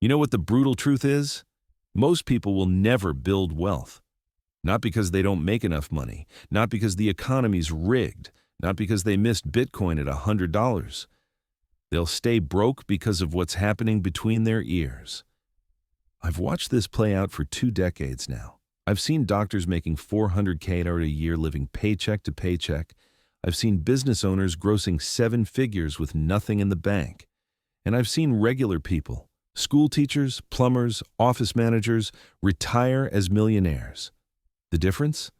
You know what the brutal truth is? Most people will never build wealth. Not because they don't make enough money, not because the economy's rigged, not because they missed Bitcoin at $100. They'll stay broke because of what's happening between their ears. I've watched this play out for 2 decades now. I've seen doctors making $400K a year living paycheck to paycheck. I've seen business owners grossing 7 figures with nothing in the bank. And I've seen regular people, school teachers, plumbers, office managers, retire as millionaires. The difference?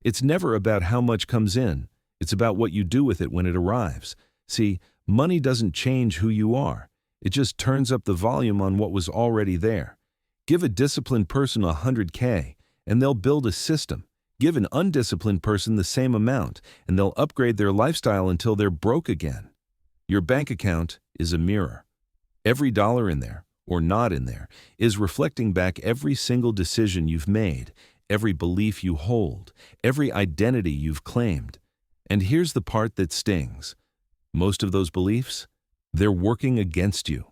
It's never about how much comes in. It's about what you do with it when it arrives. See, money doesn't change who you are. It just turns up the volume on what was already there. Give a disciplined person $100K, and they'll build a system. Give an undisciplined person the same amount, and they'll upgrade their lifestyle until they're broke again. Your bank account is a mirror. Every dollar in there, or not in there, is reflecting back every single decision you've made, every belief you hold, every identity you've claimed. And here's the part that stings. Most of those beliefs, they're working against you.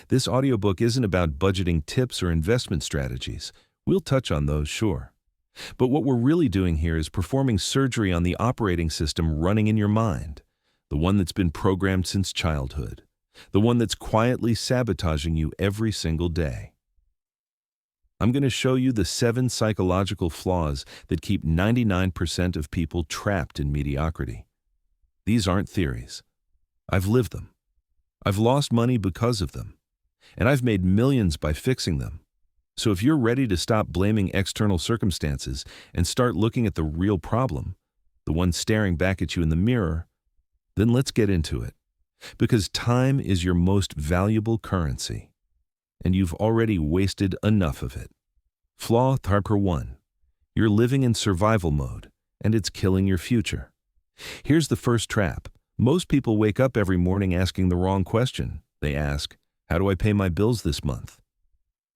This audiobook isn't about budgeting tips or investment strategies. We'll touch on those, sure. But what we're really doing here is performing surgery on the operating system running in your mind, the one that's been programmed since childhood, the one that's quietly sabotaging you every single day. I'm going to show you the 7 psychological flaws that keep 99% of people trapped in mediocrity. These aren't theories. I've lived them. I've lost money because of them. And I've made millions by fixing them. So if you're ready to stop blaming external circumstances and start looking at the real problem, the one staring back at you in the mirror, then let's get into it. Because time is your most valuable currency. And you've already wasted enough of it. Flaw number 1. You're living in survival mode, and it's killing your future. Here's the first trap. Most people wake up every morning asking the wrong question. They ask, how do I pay my bills this month?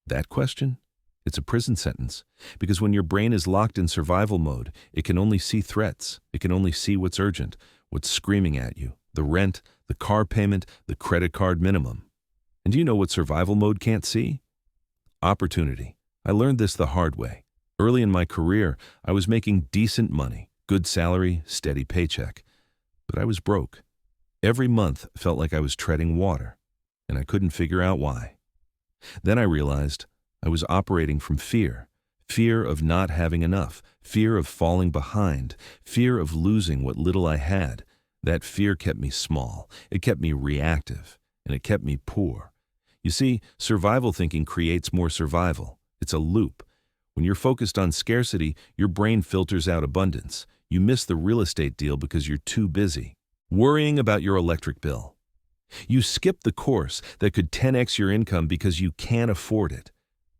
That question? It's a prison sentence, because when your brain is locked in survival mode, it can only see threats. It can only see what's urgent, what's screaming at you, the rent, the car payment, the credit card minimum. And do you know what survival mode can't see? Opportunity. I learned this the hard way. Early in my career, I was making decent money, good salary, steady paycheck. But I was broke. Every month felt like I was treading water, and I couldn't figure out why. Then I realized I was operating from fear. Fear of not having enough, fear of falling behind, fear of losing what little I had. That fear kept me small. It kept me reactive, and it kept me poor. You see, survival thinking creates more survival. It's a loop. When you're focused on scarcity, your brain filters out abundance. You miss the real estate deal because you're too busy worrying about your electric bill. You skip the course that could 10x your income because you can't afford it.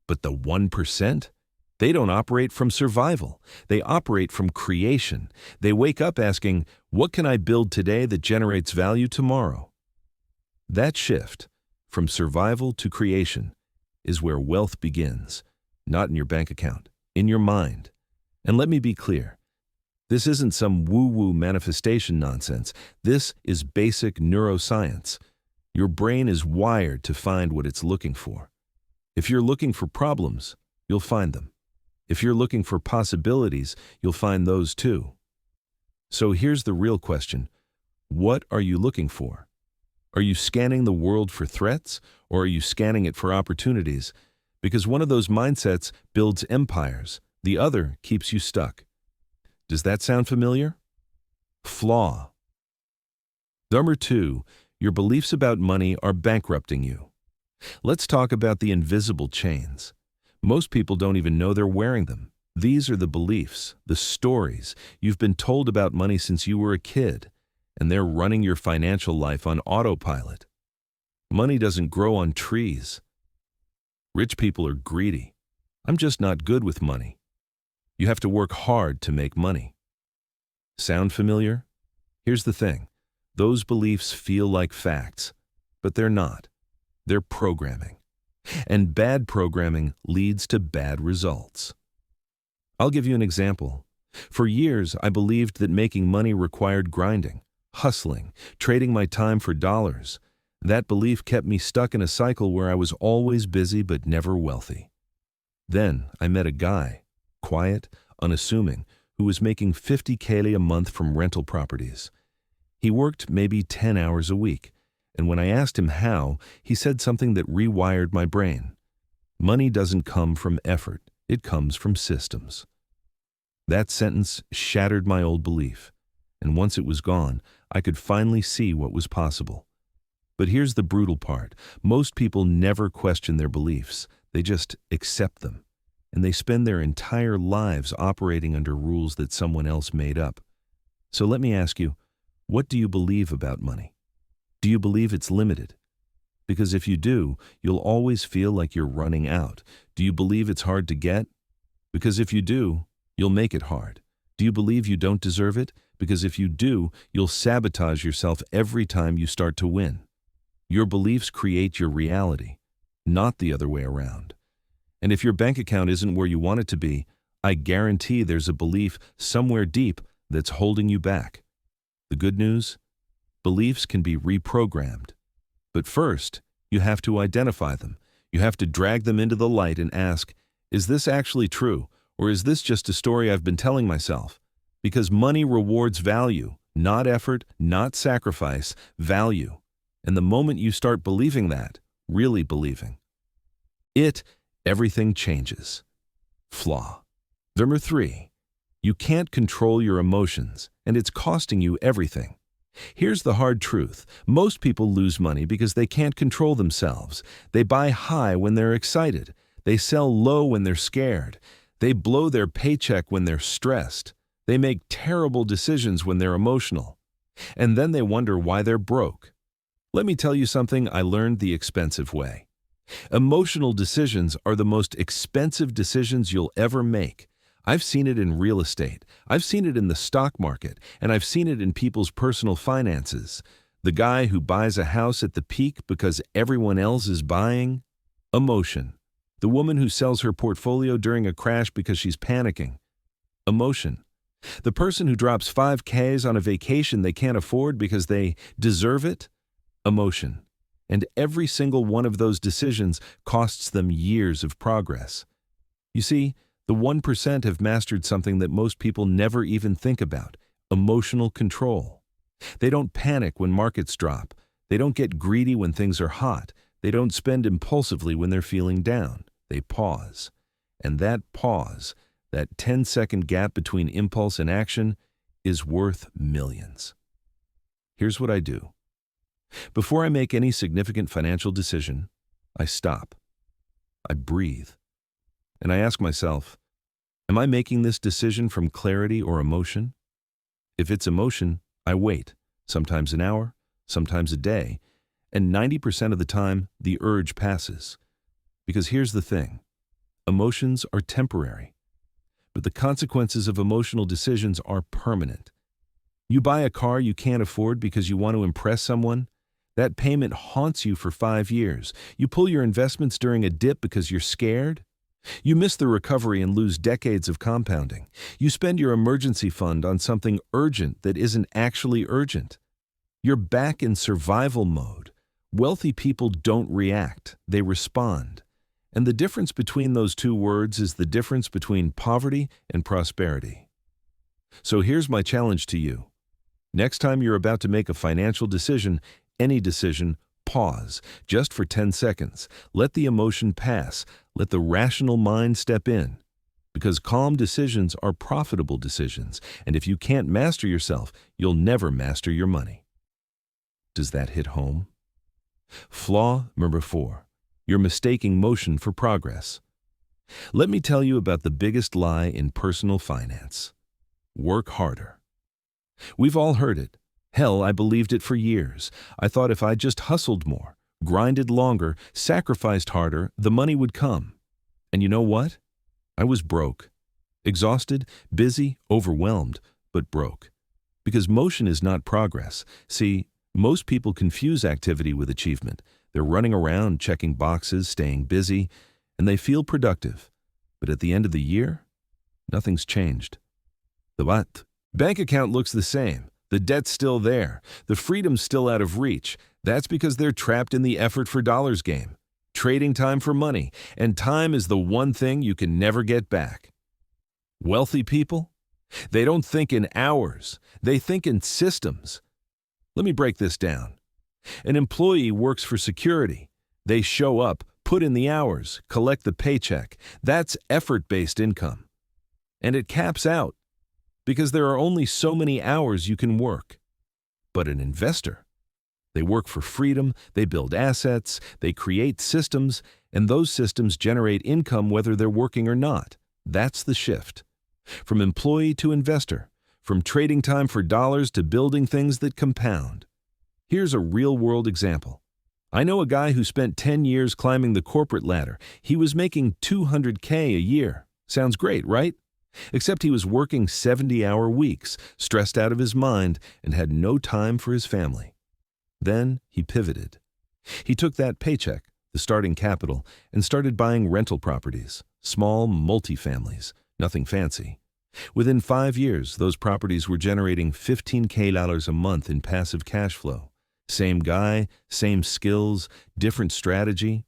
But the 1%? They don't operate from survival. They operate from creation. They wake up asking, what can I build today that generates value tomorrow? That shift, from survival to creation, is where wealth begins. Not in your bank account, in your mind. And let me be clear. This isn't some woo-woo manifestation nonsense. This is basic neuroscience. Your brain is wired to find what it's looking for. If you're looking for problems, you'll find them. If you're looking for possibilities, you'll find those too. So here's the real question. What are you looking for? Are you scanning the world for threats, or are you scanning it for opportunities? Because one of those mindsets builds empires, the other keeps you stuck. Does that sound familiar? Flaw. Number 2, your beliefs about money are bankrupting you. Let's talk about the invisible chains. Most people don't even know they're wearing them. These are the beliefs, the stories you've been told about money since you were a kid, and they're running your financial life on autopilot. Money doesn't grow on trees. Rich people are greedy. I'm just not good with money. You have to work hard to make money. Sound familiar? Here's the thing. Those beliefs feel like facts, but they're not. They're programming. And bad programming leads to bad results. I'll give you an example. For years, I believed that making money required grinding, hustling, trading my time for dollars. That belief kept me stuck in a cycle where I was always busy but never wealthy. Then I met a guy, quiet, unassuming, who was making 50K a month from rental properties. He worked maybe 10 hours a week, and when I asked him how, he said something that rewired my brain. Money doesn't come from effort, it comes from systems. That sentence shattered my old belief, and once it was gone, I could finally see what was possible. But here's the brutal part. Most people never question their beliefs. They just accept them. And they spend their entire lives operating under rules that someone else made up. So let me ask you, what do you believe about money? Do you believe it's limited? Because if you do, you'll always feel like you're running out. Do you believe it's hard to get? Because if you do, you'll make it hard. Do you believe you don't deserve it? Because if you do, you'll sabotage yourself every time you start to win. Your beliefs create your reality, not the other way around. And if your bank account isn't where you want it to be, I guarantee there's a belief somewhere deep that's holding you back. The good news? Beliefs can be reprogrammed. But first, you have to identify them. You have to drag them into the light and ask, is this actually true? Or is this just a story I've been telling myself? Because money rewards value, not effort, not sacrifice, value. And the moment you start believing that, really believing everything changes. Flaw. Number 3, you can't control your emotions, and it's costing you everything. Here's the hard truth. Most people lose money because they can't control themselves. They buy high when they're excited. They sell low when they're scared. They blow their paycheck when they're stressed. They make terrible decisions when they're emotional. And then they wonder why they're broke. Let me tell you something I learned the expensive way. Emotional decisions are the most expensive decisions you'll ever make. I've seen it in real estate, I've seen it in the stock market, and I've seen it in people's personal finances. The guy who buys a house at the peak because everyone else is buying? Emotion. The woman who sells her portfolio during a crash because she's panicking? Emotion. The person who drops 5Ks on a vacation they can't afford because they deserve it? Emotion. And every single one of those decisions costs them years of progress. You see, the 1% have mastered something that most people never even think about: emotional control. They don't panic when markets drop. They don't get greedy when things are hot. They don't spend impulsively when they're feeling down. They pause. And that pause, that 10-second gap between impulse and action, is worth millions. Here's what I do. Before I make any significant financial decision, I stop. I breathe. And I ask myself, am I making this decision from clarity or emotion? If it's emotion, I wait, sometimes an hour, sometimes a day, and 90% of the time, the urge passes. Because here's the thing, emotions are temporary, but the consequences of emotional decisions are permanent. You buy a car you can't afford because you want to impress someone? That payment haunts you for 5 years. You pull your investments during a dip because you're scared? You miss the recovery and lose decades of compounding. You spend your emergency fund on something urgent that isn't actually urgent. You're back in survival mode. Wealthy people don't react, they respond. And the difference between those two words is the difference between poverty and prosperity. So here's my challenge to you. Next time you're about to make a financial decision, any decision, pause, just for 10 seconds. Let the emotion pass. Let the rational mind step in. Because calm decisions are profitable decisions, and if you can't master yourself, you'll never master your money. Does that hit home? Flaw number 4. You're mistaking motion for progress. Let me tell you about the biggest lie in personal finance. Work harder. We've all heard it. Hell, I believed it for years. I thought if I just hustled more, grinded longer, sacrificed harder, the money would come. And you know what? I was broke. Exhausted, busy, overwhelmed, but broke. Because motion is not progress. See, most people confuse activity with achievement. They're running around, checking boxes, staying busy, and they feel productive. But at the end of the year, nothing's changed. The what? Bank account looks the same. The debt's still there. The freedom's still out of reach. That's because they're trapped in the effort for dollars game, trading time for money, and time is the one thing you can never get back. Wealthy people? They don't think in hours, they think in systems. Let me break this down. An employee works for security. They show up, put in the hours, collect the paycheck. That's effort-based income. And it caps out because there are only so many hours you can work. But an investor, they work for freedom, they build assets, they create systems, and those systems generate income whether they're working or not. That's the shift. From employee to investor, from trading time for dollars to building things that compound. Here's a real-world example. I know a guy who spent 10 years climbing the corporate ladder. He was making $200K a year. Sounds great, right? Except he was working 70-hour weeks, stressed out of his mind, and had no time for his family. Then he pivoted. He took that paycheck, the starting capital, and started buying rental properties, small multifamilies, nothing fancy. Within 5 years, those properties were generating $15K a month in passive cash flow. Same guy, same skills, different strategy.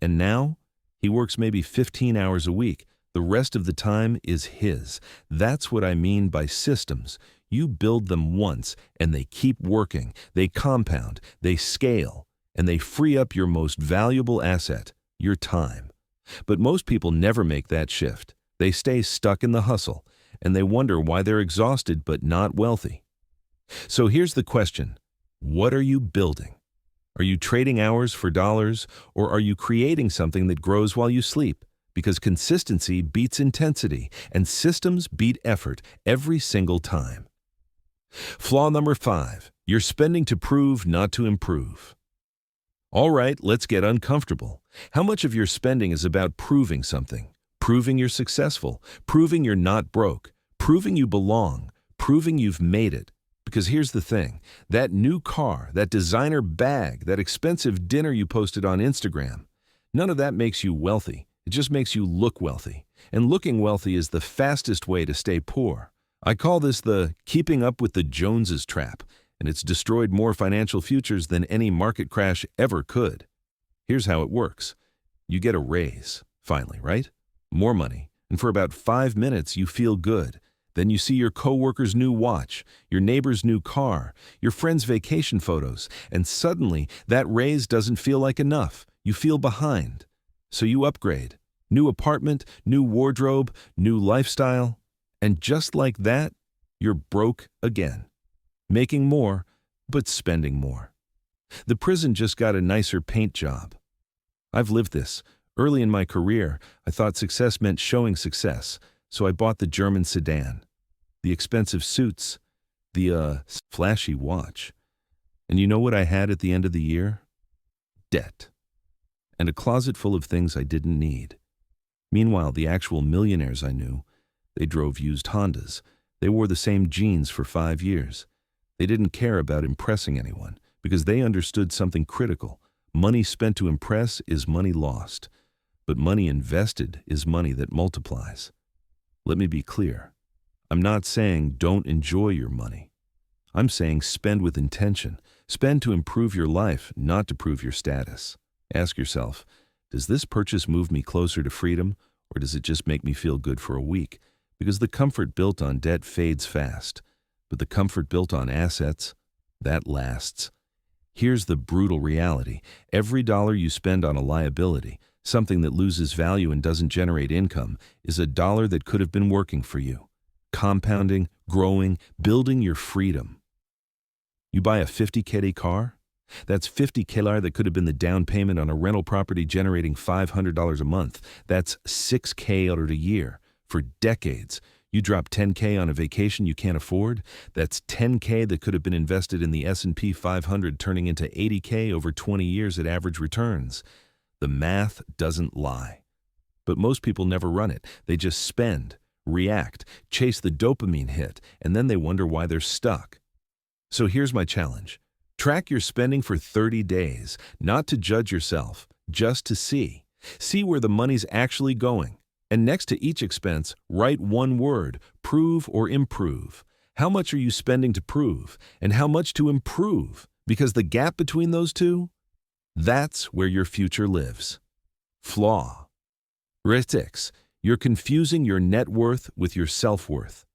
And now, he works maybe 15 hours a week. The rest of the time is his. That's what I mean by systems. You build them once, and they keep working. They compound, they scale, and they free up your most valuable asset, your time. But most people never make that shift. They stay stuck in the hustle, and they wonder why they're exhausted but not wealthy. So here's the question. What are you building? Are you trading hours for dollars, or are you creating something that grows while you sleep? Because consistency beats intensity, and systems beat effort every single time. Flaw number 5. You're spending to prove, not to improve. All right, let's get uncomfortable. How much of your spending is about proving something? Proving you're successful, proving you're not broke, proving you belong, proving you've made it. Because here's the thing, that new car, that designer bag, that expensive dinner you posted on Instagram, none of that makes you wealthy. It just makes you look wealthy. And looking wealthy is the fastest way to stay poor. I call this the keeping up with the Joneses trap, and it's destroyed more financial futures than any market crash ever could. Here's how it works. You get a raise, finally, right? More money, and for about 5 minutes you feel good. Then you see your coworker's new watch, your neighbor's new car, your friend's vacation photos, and suddenly that raise doesn't feel like enough. You feel behind. So you upgrade. New apartment, new wardrobe, new lifestyle. And just like that, you're broke again. Making more, but spending more. The prison just got a nicer paint job. I've lived this. Early in my career, I thought success meant showing success, so I bought the German sedan, the expensive suits, the flashy watch. And you know what I had at the end of the year? Debt. And a closet full of things I didn't need. Meanwhile, the actual millionaires I knew, they drove used Hondas. They wore the same jeans for 5 years. They didn't care about impressing anyone because they understood something critical. Money spent to impress is money lost. But money invested is money that multiplies. Let me be clear. I'm not saying don't enjoy your money. I'm saying spend with intention. Spend to improve your life, not to prove your status. Ask yourself, does this purchase move me closer to freedom, or does it just make me feel good for a week? Because the comfort built on debt fades fast, but the comfort built on assets, that lasts. Here's the brutal reality. Every dollar you spend on a liability, something that loses value and doesn't generate income, is a dollar that could have been working for you. Compounding, growing, building your freedom. You buy a $50K car? That's $50K that could have been the down payment on a rental property generating $500 a month. That's $6K a year. For decades, you drop $10K on a vacation you can't afford? That's $10K that could have been invested in the S&P 500 turning into $80K over 20 years at average returns. The math doesn't lie. But most people never run it. They just spend, react, chase the dopamine hit, and then they wonder why they're stuck. So here's my challenge. Track your spending for 30 days, not to judge yourself, just to see. See where the money's actually going. And next to each expense, write one word, prove or improve. How much are you spending to prove, and how much to improve? Because the gap between those two, that's where your future lives. Flaw. Retics. You're confusing your net worth with your self-worth.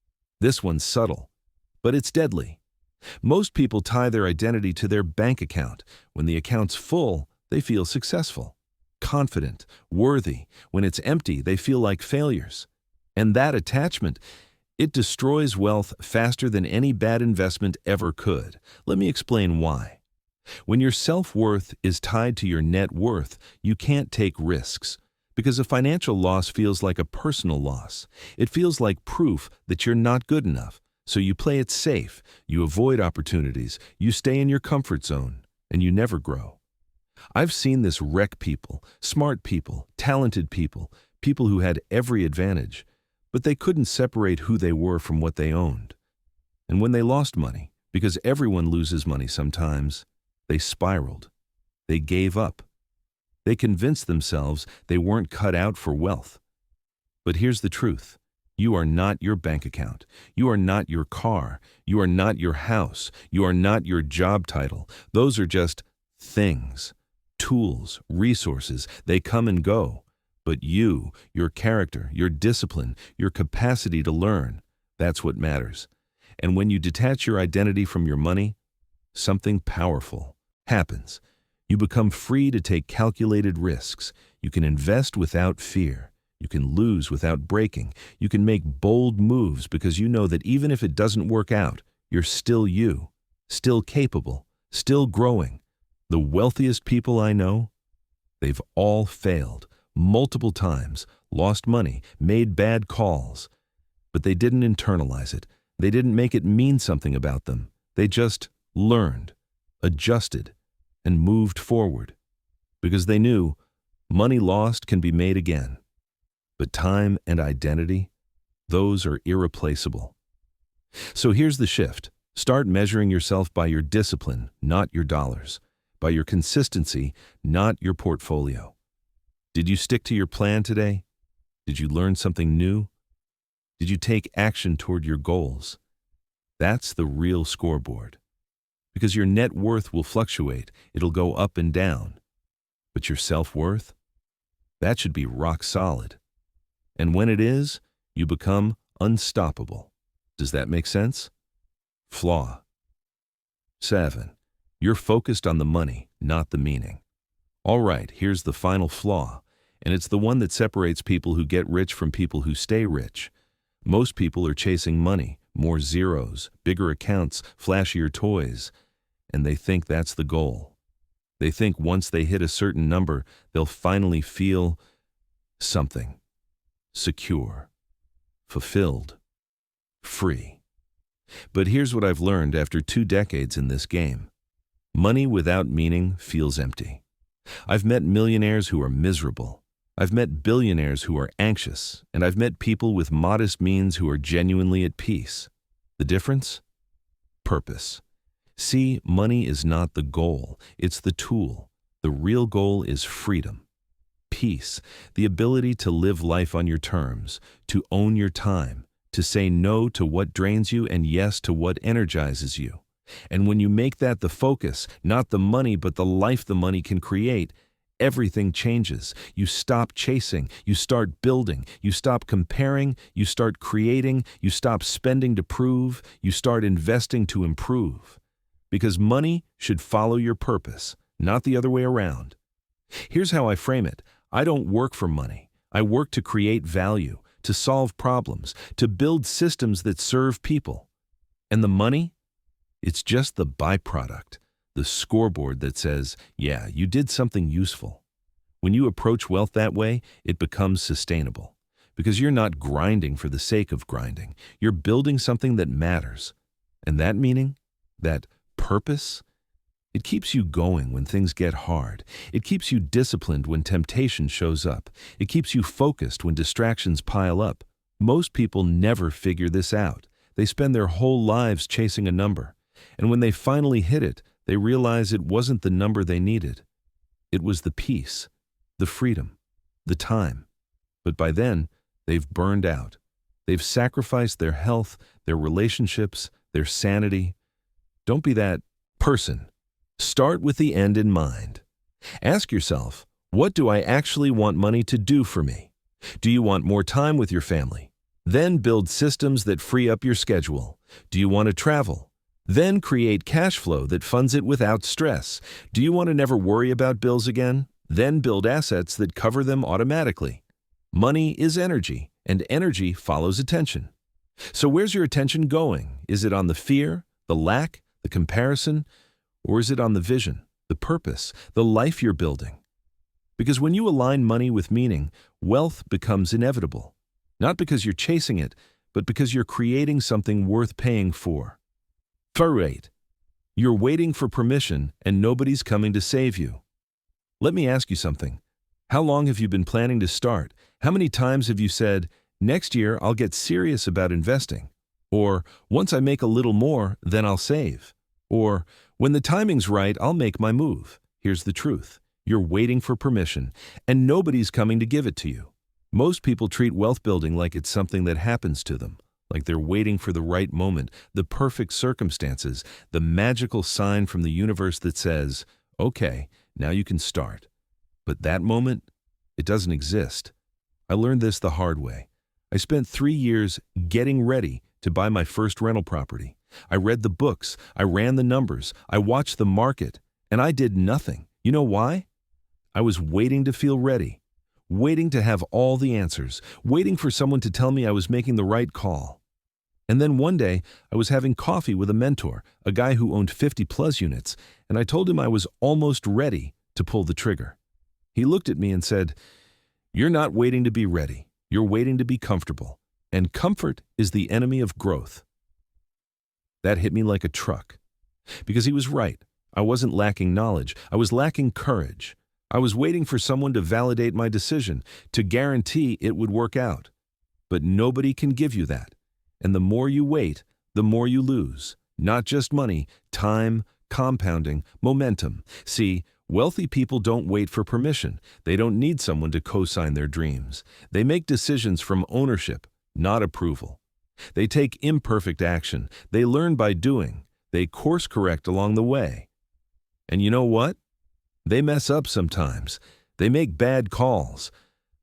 This one's subtle, but it's deadly. Most people tie their identity to their bank account. When the account's full, they feel successful, confident, worthy. When it's empty, they feel like failures. And that attachment, it destroys wealth faster than any bad investment ever could. Let me explain why. When your self-worth is tied to your net worth, you can't take risks. Because a financial loss feels like a personal loss. It feels like proof that you're not good enough. So you play it safe, you avoid opportunities, you stay in your comfort zone, and you never grow. I've seen this wreck people, smart people, talented people, people who had every advantage, but they couldn't separate who they were from what they owned. And when they lost money, because everyone loses money sometimes, they spiraled. They gave up. They convinced themselves they weren't cut out for wealth. But here's the truth. You are not your bank account. You are not your car. You are not your house. You are not your job title. Those are just things, tools, resources. They come and go. But you, your character, your discipline, your capacity to learn, that's what matters. And when you detach your identity from your money, something powerful happens. You become free to take calculated risks. You can invest without fear. You can lose without breaking. You can make bold moves because you know that even if it doesn't work out, you're still you, still capable, still growing. The wealthiest people I know, they've all failed multiple times, lost money, made bad calls. But they didn't internalize it. They didn't make it mean something about them. They just learned, adjusted, and moved forward. Because they knew money lost can be made again. But time and identity, those are irreplaceable. So here's the shift. Start measuring yourself by your discipline, not your dollars. By your consistency, not your portfolio. Did you stick to your plan today? Did you learn something new? Did you take action toward your goals? That's the real scoreboard. Because your net worth will fluctuate. It'll go up and down. But your self-worth? That should be rock solid. And when it is, you become unstoppable. Does that make sense? Flaw. 7. You're focused on the money, not the meaning. All right, here's the final flaw, and it's the one that separates people who get rich from people who stay rich. Most people are chasing money, more zeros, bigger accounts, flashier toys, and they think that's the goal. They think once they hit a certain number, they'll finally feel something. Secure, fulfilled, free. But here's what I've learned after 2 decades in this game. Money without meaning feels empty. I've met millionaires who are miserable. I've met billionaires who are anxious, and I've met people with modest means who are genuinely at peace. The difference? Purpose. See, money is not the goal, it's the tool. The real goal is freedom. Peace, the ability to live life on your terms, to own your time, to say no to what drains you and yes to what energizes you. And when you make that the focus, not the money but the life the money can create, everything changes. You stop chasing, you start building, you stop comparing, you start creating, you stop spending to prove, you start investing to improve. Because money should follow your purpose, not the other way around. Here's how I frame it. I don't work for money. I work to create value, to solve problems, to build systems that serve people. And the money? It's just the byproduct, the scoreboard that says, yeah, you did something useful. When you approach wealth that way, it becomes sustainable. Because you're not grinding for the sake of grinding. You're building something that matters. And that meaning, that purpose, it keeps you going when things get hard. It keeps you disciplined when temptation shows up. It keeps you focused when distractions pile up. Most people never figure this out. They spend their whole lives chasing a number. And when they finally hit it, they realize it wasn't the number they needed. It was the peace, the freedom, the time. But by then, they've burned out. They've sacrificed their health, their relationships, their sanity. Don't be that person. Start with the end in mind. Ask yourself, what do I actually want money to do for me? Do you want more time with your family? Then build systems that free up your schedule. Do you want to travel? Then create cash flow that funds it without stress. Do you want to never worry about bills again? Then build assets that cover them automatically. Money is energy, and energy follows attention. So where's your attention going? Is it on the fear, the lack, the comparison, or is it on the vision, the purpose, the life you're building? Because when you align money with meaning, wealth becomes inevitable. Not because you're chasing it, but because you're creating something worth paying for. 8. You're waiting for permission and nobody's coming to save you. Let me ask you something. How long have you been planning to start? How many times have you said, next year I'll get serious about investing? Or, once I make a little more, then I'll save? Or, when the timing's right, I'll make my move. Here's the truth. You're waiting for permission, and nobody's coming to give it to you. Most people treat wealth building like it's something that happens to them, like they're waiting for the right moment, the perfect circumstances, the magical sign from the universe that says, okay, now you can start. But that moment, it doesn't exist. I learned this the hard way. I spent 3 years getting ready to buy my first rental property. I read the books, I ran the numbers, I watched the market, and I did nothing. You know why? I was waiting to feel ready, waiting to have all the answers, waiting for someone to tell me I was making the right call. And then one day, I was having coffee with a mentor, a guy who owned 50+ units, and I told him I was almost ready to pull the trigger. He looked at me and said, "You're not waiting to be ready. You're waiting to be comfortable. And comfort is the enemy of growth." That hit me like a truck. Because he was right. I wasn't lacking knowledge. I was lacking courage. I was waiting for someone to validate my decision, to guarantee it would work out. But nobody can give you that. And the more you wait, the more you lose. Not just money, time, compounding, momentum. See, wealthy people don't wait for permission. They don't need someone to co-sign their dreams. They make decisions from ownership, not approval. They take imperfect action. They learn by doing. They course correct along the way. And you know what? They mess up sometimes. They make bad calls.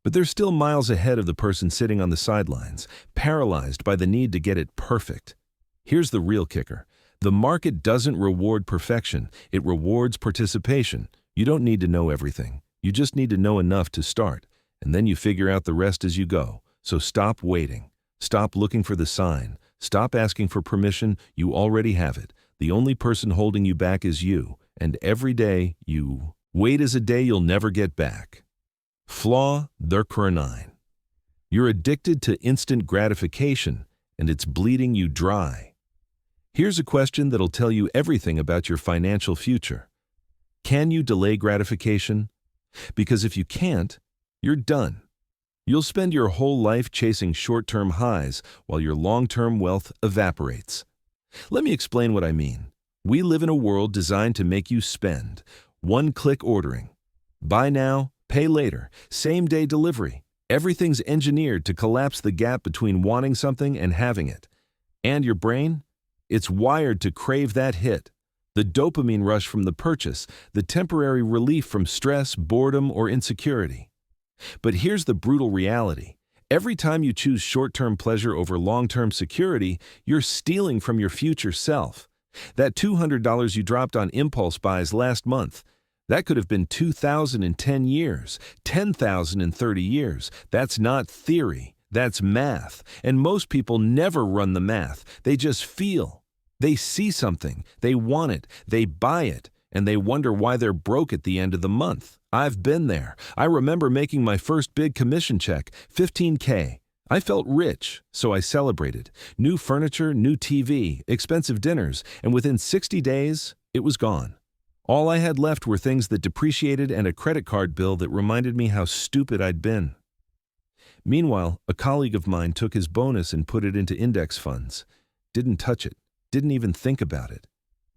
But they're still miles ahead of the person sitting on the sidelines, paralyzed by the need to get it perfect. Here's the real kicker. The market doesn't reward perfection. It rewards participation. You don't need to know everything. You just need to know enough to start. And then you figure out the rest as you go. So stop waiting. Stop looking for the sign. Stop asking for permission. You already have it. The only person holding you back is you. And every day you wait is a day you'll never get back. Flaw 9. You're addicted to instant gratification, and it's bleeding you dry. Here's a question that'll tell you everything about your financial future. Can you delay gratification? Because if you can't, you're done. You'll spend your whole life chasing short-term highs while your long-term wealth evaporates. Let me explain what I mean. We live in a world designed to make you spend. One-click ordering. Buy now, pay later. Same-day delivery. Everything's engineered to collapse the gap between wanting something and having it. And your brain? It's wired to crave that hit. The dopamine rush from the purchase, the temporary relief from stress, boredom, or insecurity. But here's the brutal reality. Every time you choose short-term pleasure over long-term security, you're stealing from your future self. That $200 you dropped on impulse buys last month, that could have been $2,000 in 10 years, $10,000 in 30 years. That's not theory, that's math. And most people never run the math. They just feel. They see something, they want it, they buy it, and they wonder why they're broke at the end of the month. I've been there. I remember making my first big commission check, $15K. I felt rich, so I celebrated. New furniture, new TV, expensive dinners, and within 60 days, it was gone. All I had left were things that depreciated and a credit card bill that reminded me how stupid I'd been. Meanwhile, a colleague of mine took his bonus and put it into index funds. Didn't touch it, didn't even think about it.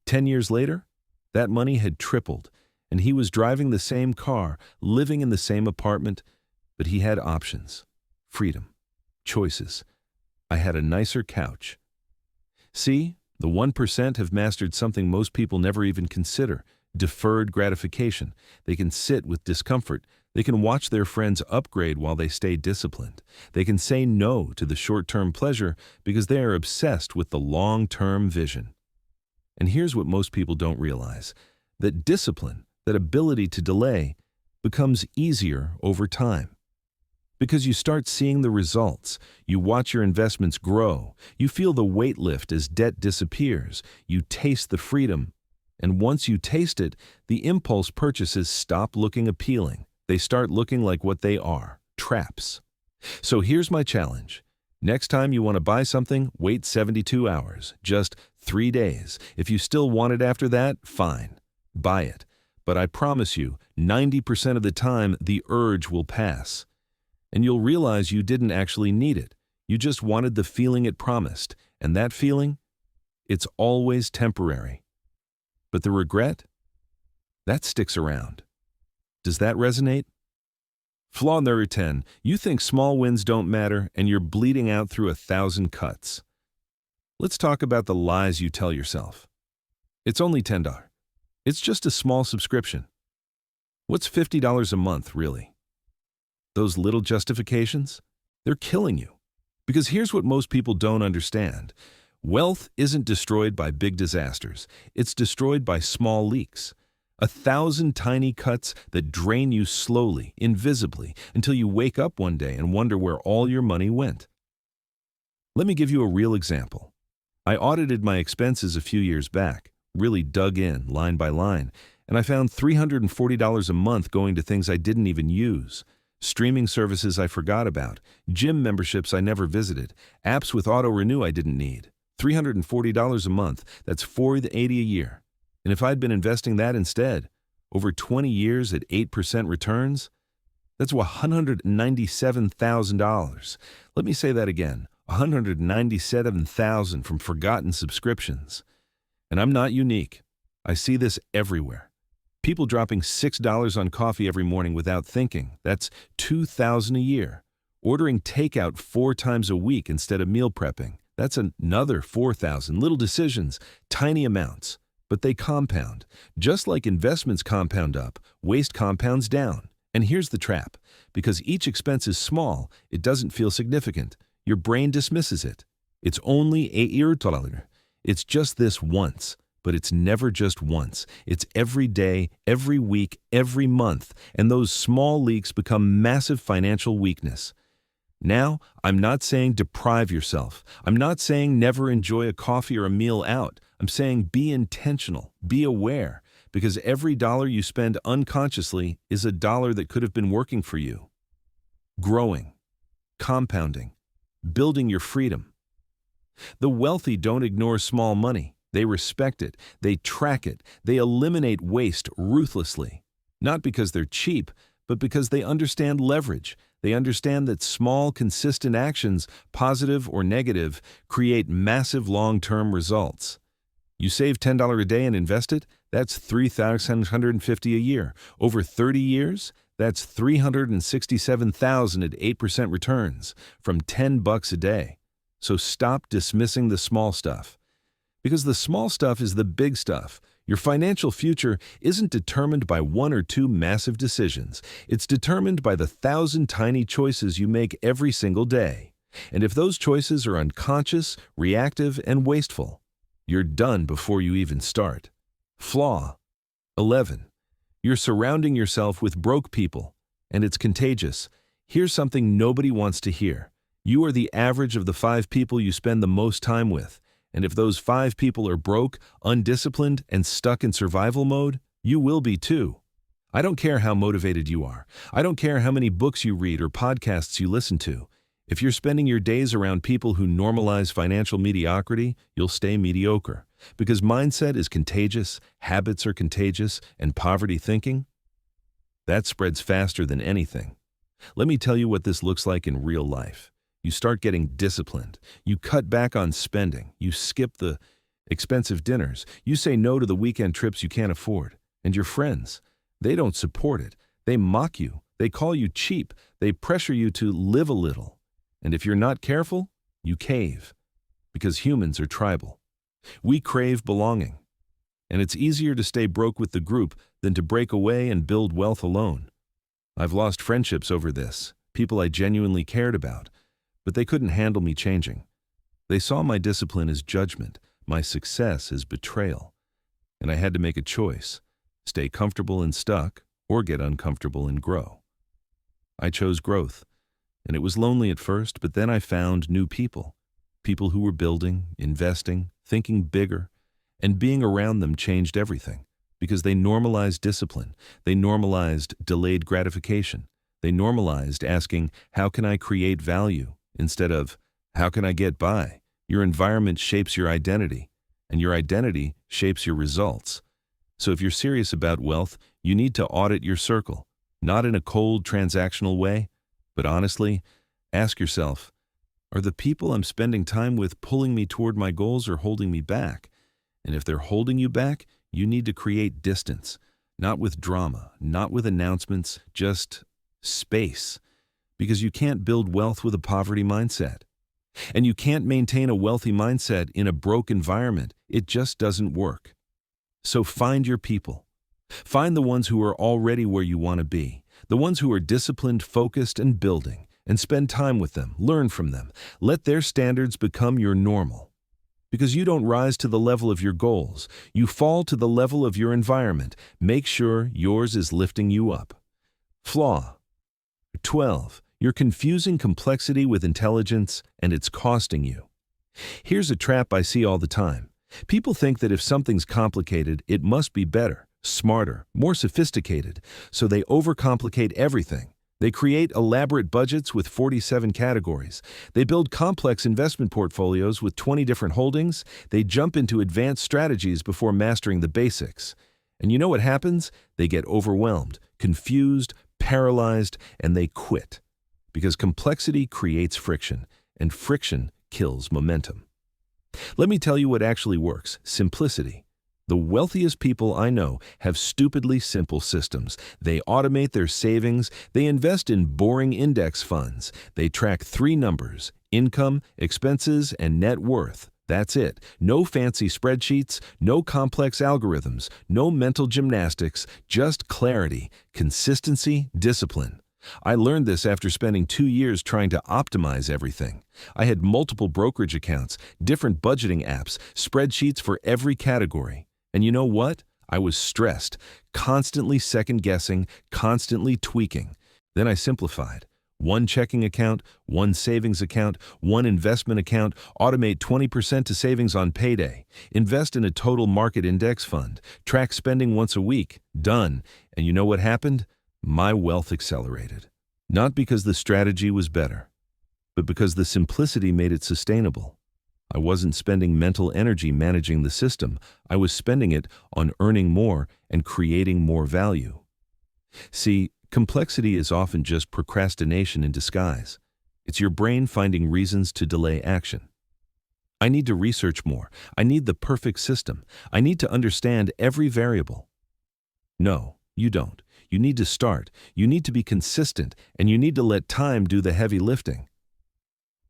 10 years later, that money had tripled, and he was driving the same car, living in the same apartment, but he had options, freedom. Choices. I had a nicer couch. See, the 1% have mastered something most people never even consider, deferred gratification. They can sit with discomfort. They can watch their friends upgrade while they stay disciplined. They can say no to the short-term pleasure because they are obsessed with the long-term vision. And here's what most people don't realize: that discipline, that ability to delay, becomes easier over time. Because you start seeing the results, you watch your investments grow, you feel the weight lift as debt disappears, you taste the freedom, and once you taste it, the impulse purchases stop looking appealing. They start looking like what they are: traps. So here's my challenge. Next time you want to buy something, wait 72 hours, just 3 days. If you still want it after that, fine, buy it. But I promise you, 90% of the time, the urge will pass. And you'll realize you didn't actually need it. You just wanted the feeling it promised. And that feeling? It's always temporary. But the regret? That sticks around. Does that resonate? Flaw number 10. You think small wins don't matter, and you're bleeding out through 1,000 cuts. Let's talk about the lies you tell yourself. It's only $10. It's just a small subscription. What's $50 a month, really? Those little justifications? They're killing you. Because here's what most people don't understand. Wealth isn't destroyed by big disasters. It's destroyed by small leaks. 1,000 tiny cuts that drain you slowly, invisibly, until you wake up one day and wonder where all your money went. Let me give you a real example. I audited my expenses a few years back, really dug in line by line, and I found $340 a month going to things I didn't even use. Streaming services I forgot about, gym memberships I never visited, apps with auto-renew I didn't need. $340 a month, that's $480 a year. And if I'd been investing that instead, over 20 years at 8% returns, that's $197,000. Let me say that again, $197,000 from forgotten subscriptions. And I'm not unique. I see this everywhere. People dropping $6 on coffee every morning without thinking. That's $2,000 a year. Ordering takeout 4 times a week instead of meal prepping. That's another $4,000. Little decisions, tiny amounts, but they compound. Just like investments compound up, waste compounds down. And here's the trap. Because each expense is small, it doesn't feel significant. Your brain dismisses it. It's only $8. It's just this once. But it's never just once. It's every day, every week, every month, and those small leaks become massive financial weakness. Now, I'm not saying deprive yourself. I'm not saying never enjoy a coffee or a meal out. I'm saying be intentional, be aware, because every dollar you spend unconsciously is a dollar that could have been working for you. Growing, compounding, building your freedom. The wealthy don't ignore small money. They respect it, they track it, they eliminate waste ruthlessly. Not because they're cheap, but because they understand leverage. They understand that small, consistent actions, positive or negative, create massive long-term results. You save $10 a day and invest it, that's $3,750 a year. Over 30 years, that's $367,000 at 8% returns, from $10 a day. So stop dismissing the small stuff. Because the small stuff is the big stuff. Your financial future isn't determined by 1 or 2 massive decisions. It's determined by the 1,000 tiny choices you make every single day. And if those choices are unconscious, reactive, and wasteful, you're done before you even start. Flaw 11. You're surrounding yourself with broke people, and it's contagious. Here's something nobody wants to hear. You are the average of the 5 people you spend the most time with. And if those 5 people are broke, undisciplined, and stuck in survival mode, you will be too. I don't care how motivated you are. I don't care how many books you read or podcasts you listen to. If you're spending your days around people who normalize financial mediocrity, you'll stay mediocre. Because mindset is contagious, habits are contagious, and poverty thinking, that spreads faster than anything. Let me tell you what this looks like in real life. You start getting disciplined. You cut back on spending. You skip the expensive dinners. You say no to the weekend trips you can't afford. And your friends, they don't support it. They mock you. They call you cheap. They pressure you to live a little. And if you're not careful, you cave. Because humans are tribal. We crave belonging. and it's easier to stay broke with the group than to break away and build wealth alone. I've lost friendships over this, people I genuinely cared about, but they couldn't handle me changing. They saw my discipline as judgment, my success as betrayal, and I had to make a choice: stay comfortable and stuck, or get uncomfortable and grow. I chose growth, and it was lonely at first, but then I found new people who were building, investing, thinking bigger, and being around them changed everything, because they normalized discipline, they normalized delayed gratification, they normalized asking, how can I create value, instead of, how can I get by? Your environment shapes your identity, and your identity shapes your results. So if you're serious about wealth, you need to audit your circle, not in a cold, transactional way, but honestly, ask yourself, are the people I'm spending time with pulling me toward my goals or holding me back? And if they're holding you back, you need to create distance, not with drama, not with announcements, just space. Because you can't build wealth with a poverty mindset. And you can't maintain a wealthy mindset in a broke environment. It just doesn't work. So find your people. Find the ones who are already where you want to be, the ones who are disciplined, focused, and building, and spend time with them, learn from them. Let their standards become your normal. Because you don't rise to the level of your goals, you fall to the level of your environment. Make sure yours is lifting you up. Flaw 12. You're confusing complexity with intelligence, and it's costing you. Here's a trap I see all the time. People think that if something's complicated, it must be better, smarter, more sophisticated, so they overcomplicate everything. They create elaborate budgets with 47 categories. They build complex investment portfolios with 20 different holdings. They jump into advanced strategies before mastering the basics. And you know what happens? They get overwhelmed, confused, paralyzed, and they quit. Because complexity creates friction, and friction kills momentum. Let me tell you what actually works: simplicity. The wealthiest people I know have stupidly simple systems. They automate their savings. They invest in boring index funds. They track 3 numbers: income, expenses, and net worth. That's it. No fancy spreadsheets, no complex algorithms, no mental gymnastics, just clarity, consistency, discipline. I learned this after spending 2 years trying to optimize everything. I had multiple brokerage accounts, different budgeting apps, spreadsheets for every category. And you know what? I was stressed, constantly second-guessing, constantly tweaking. Then I simplified. 1 checking account, 1 savings account, 1 investment account, automate 20% to savings on payday, invest in a total market index fund, track spending once a week. Done. And you know what happened? My wealth accelerated. Not because the strategy was better, but because the simplicity made it sustainable. I wasn't spending mental energy managing the system. I was spending it on earning more and creating more value. See, complexity is often just procrastination in disguise. It's your brain finding reasons to delay action. I need to research more. I need the perfect system. I need to understand every variable. No, you don't. You need to start. You need to be consistent, and you need to let time do the heavy lifting.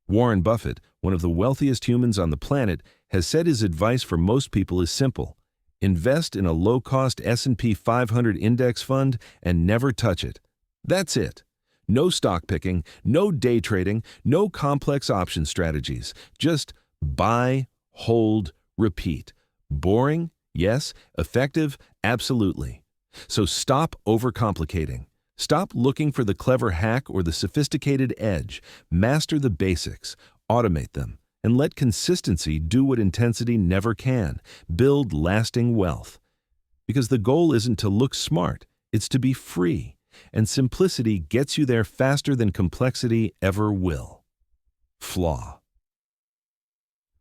Warren Buffett, one of the wealthiest humans on the planet, has said his advice for most people is simple: invest in a low-cost S&P 500 index fund and never touch it. That's it. No stock picking, no day trading, no complex option strategies. Just buy, hold, repeat. Boring? Yes. Effective? Absolutely. So stop overcomplicating. Stop looking for the clever hack or the sophisticated edge. Master the basics, automate them, and let consistency do what intensity never can: build lasting wealth. Because the goal isn't to look smart, it's to be free. And simplicity gets you there faster than complexity ever will. Flaw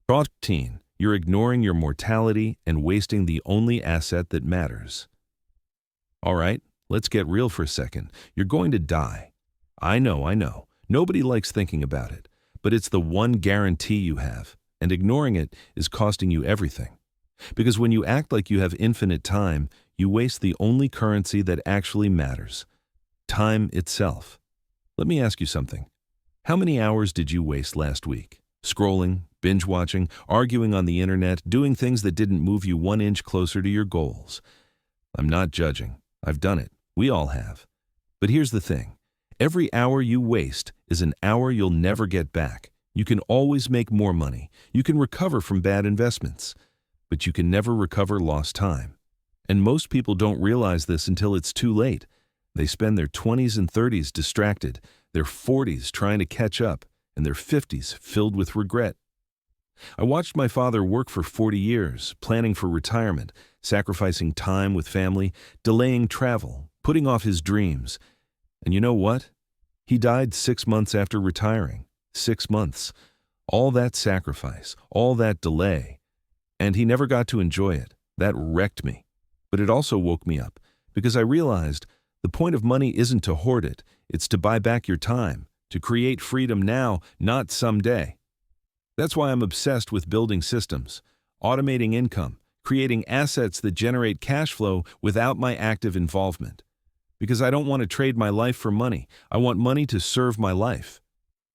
13. You're ignoring your mortality and wasting the only asset that matters. All right, let's get real for a second. You're going to die. I know. Nobody likes thinking about it, but it's the one guarantee you have, and ignoring it is costing you everything. Because when you act like you have infinite time, you waste the only currency that actually matters: time itself. Let me ask you something. How many hours did you waste last week? Scrolling, binge-watching, arguing on the internet, doing things that didn't move you 1 inch closer to your goals. I'm not judging. I've done it. We all have. But here's the thing. Every hour you waste is an hour you'll never get back. You can always make more money. You can recover from bad investments. But you can never recover lost time. And most people don't realize this until it's too late. They spend their 20s and 30s distracted, their 40s trying to catch up, and their 50s filled with regret. I watched my father work for 40 years, planning for retirement, sacrificing time with family, delaying travel, putting off his dreams. And you know what? He died 6 months after retiring. 6 months. All that sacrifice, all that delay. And he never got to enjoy it. That wrecked me. But it also woke me up, because I realized the point of money isn't to hoard it, it's to buy back your time, to create freedom now, not someday. That's why I'm obsessed with building systems, automating income, creating assets that generate cash flow without my active involvement. Because I don't want to trade my life for money. I want money to serve my life.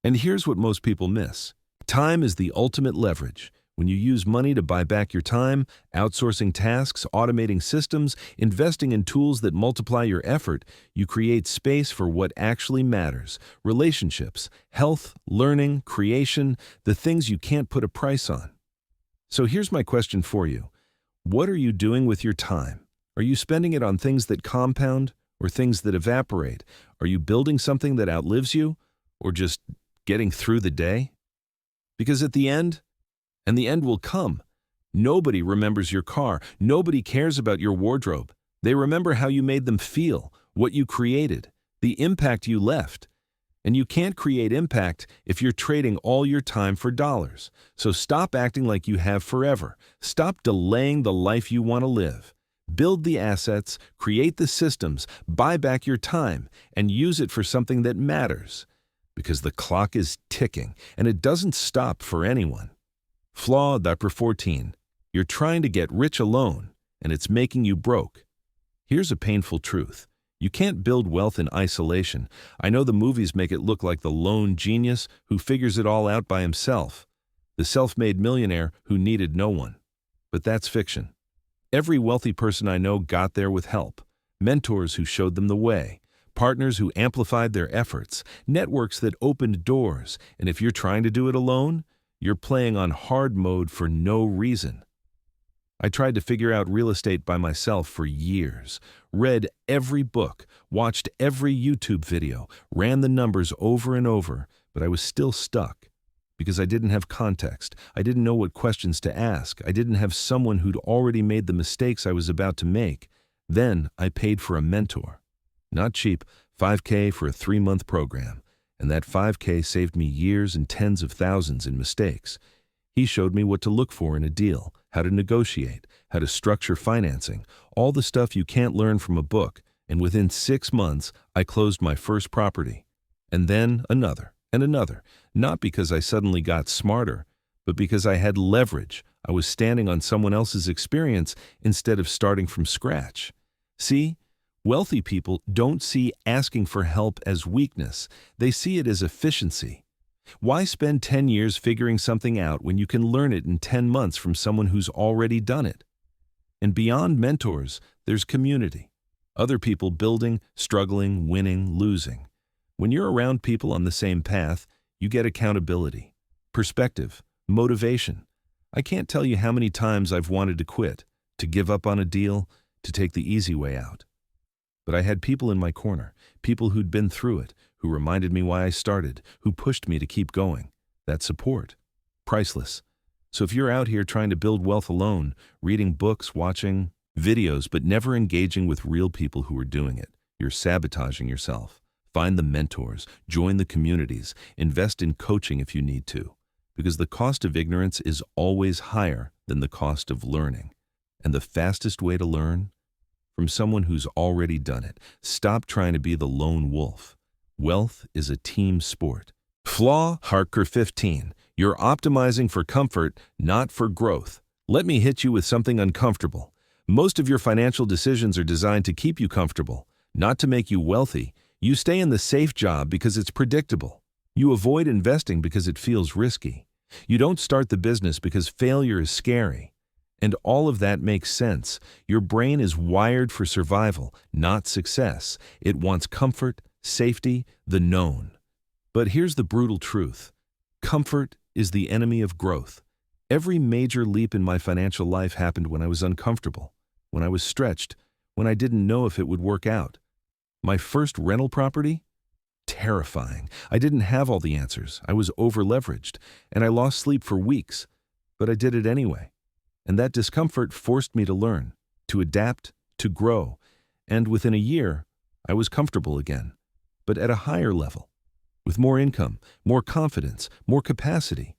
And here's what most people miss. Time is the ultimate leverage. When you use money to buy back your time, outsourcing tasks, automating systems, investing in tools that multiply your effort, you create space for what actually matters. Relationships, health, learning, creation, the things you can't put a price on. So here's my question for you. What are you doing with your time? Are you spending it on things that compound or things that evaporate? Are you building something that outlives you or just getting through the day? Because at the end, and the end will come, nobody remembers your car. Nobody cares about your wardrobe. They remember how you made them feel, what you created, the impact you left. And you can't create impact if you're trading all your time for dollars. So stop acting like you have forever. Stop delaying the life you want to live. Build the assets, create the systems, buy back your time, and use it for something that matters. Because the clock is ticking, and it doesn't stop for anyone. Flaw number 14. You're trying to get rich alone, and it's making you broke. Here's a painful truth. You can't build wealth in isolation. I know the movies make it look like the lone genius who figures it all out by himself, the self-made millionaire who needed no one. But that's fiction. Every wealthy person I know got there with help, mentors who showed them the way, partners who amplified their efforts, networks that opened doors, and if you're trying to do it alone, you're playing on hard mode for no reason. I tried to figure out real estate by myself for years, read every book, watched every YouTube video, ran the numbers over and over, but I was still stuck because I didn't have context. I didn't know what questions to ask. I didn't have someone who'd already made the mistakes I was about to make. Then I paid for a mentor. Not cheap, $5K for a 3-month program. And that $5K saved me years and tens of thousands in mistakes. He showed me what to look for in a deal, how to negotiate, how to structure financing, all the stuff you can't learn from a book. And within 6 months, I closed my first property. And then another, and another. Not because I suddenly got smarter, but because I had leverage. I was standing on someone else's experience instead of starting from scratch. See? Wealthy people don't see asking for help as weakness. They see it as efficiency. Why spend 10 years figuring something out when you can learn it in 10 months from someone who's already done it? And beyond mentors, there's community. Other people building, struggling, winning, losing. When you're around people on the same path, you get accountability, perspective, motivation. I can't tell you how many times I've wanted to quit, to give up on a deal, to take the easy way out. But I had people in my corner, people who'd been through it, who reminded me why I started, who pushed me to keep going. That support, priceless. So if you're out here trying to build wealth alone, reading books, watching videos, but never engaging with real people who are doing it, you're sabotaging yourself. Find the mentors, join the communities, invest in coaching if you need to, because the cost of ignorance is always higher than the cost of learning. And the fastest way to learn? From someone who's already done it. Stop trying to be the lone wolf. Wealth is a team sport. Flaw number 15. You're optimizing for comfort, not for growth. Let me hit you with something uncomfortable. Most of your financial decisions are designed to keep you comfortable, not to make you wealthy. You stay in the safe job because it's predictable. You avoid investing because it feels risky. You don't start the business because failure is scary. And all of that makes sense. Your brain is wired for survival, not success. It wants comfort, safety, the known. But here's the brutal truth. Comfort is the enemy of growth. Every major leap in my financial life happened when I was uncomfortable, when I was stretched, when I didn't know if it would work out. My first rental property? Terrifying. I didn't have all the answers. I was over-leveraged, and I lost sleep for weeks. But I did it anyway. And that discomfort forced me to learn, to adapt, to grow. And within a year, I was comfortable again, but at a higher level, with more income, more confidence, more capacity.